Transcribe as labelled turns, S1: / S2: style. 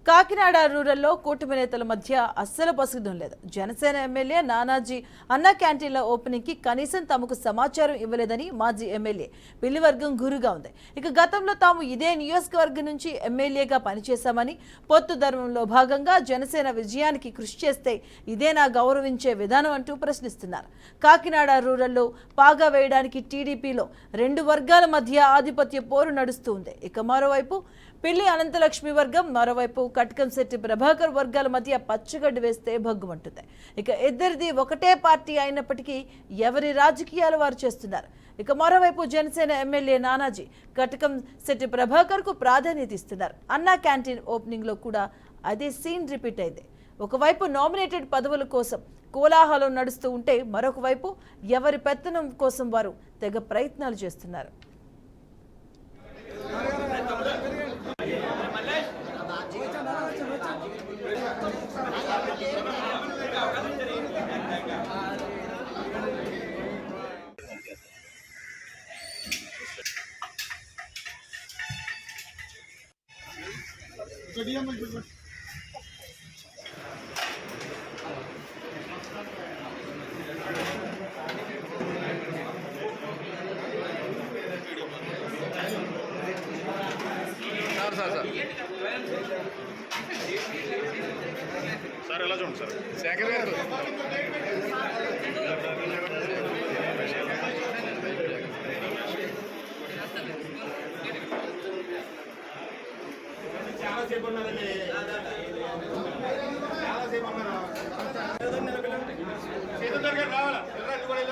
S1: కాకినాడ రూరల్లో కూటమి నేతల మధ్య అస్సలు పసుగుదం లేదు. జనసేన ఎమ్మెల్యే నానాజీ అన్న క్యాంటీన్ల ఓపెనింగ్ కి కనీసం తమకు సమాచారం ఇవ్వలేదని మాజీ ఎమ్మెల్యే పిల్లివర్గం గురుగా ఉంది. ఇక గతంలో తాము ఇదే నియోజకవర్గం నుంచి ఎమ్మెల్యేగా పనిచేశామని, పొత్తు ధర్మంలో భాగంగా జనసేన విజయానికి కృషి చేస్తే ఇదేనా గౌరవించే విధానం అంటూ ప్రశ్నిస్తున్నారు. కాకినాడ రూరల్లో పాగా వేయడానికి టీడీపీలో రెండు వర్గాల మధ్య ఆధిపత్య పోరు నడుస్తూ ఉంది. ఇక మరోవైపు పిల్లి అనంతలక్ష్మి వర్గం, మరోవైపు కట్కంశెట్టి ప్రభాకర్ వర్గాల మధ్య పచ్చగడ్డి వేస్తే భగ్గుమంటుంది. ఇక ఇద్దరిది ఒకటే పార్టీ అయినప్పటికీ ఎవరి రాజకీయాలు వారు చేస్తున్నారు. ఇక మరోవైపు జనసేన ఎమ్మెల్యే నానాజీ కట్కంశెట్టి ప్రభాకర్ కు ప్రాధాన్యత ఇస్తున్నారు. అన్నా క్యాంటీన్ ఓపెనింగ్ లో కూడా అదే సీన్ రిపీట్ అయింది. ఒకవైపు నామినేటెడ్ పదవుల కోసం కోలాహలం నడుస్తూ ఉంటే, మరొక వైపు ఎవరి పెత్తనం కోసం వారు తెగ ప్రయత్నాలు చేస్తున్నారు.
S2: సార్ ఎలా చూడండి సార్ శేఖర్ గారు చాలాసేపు ఉన్నారండి, చాలాసేపు ఉన్నారు. చేతుల గారు రావాలా కూడా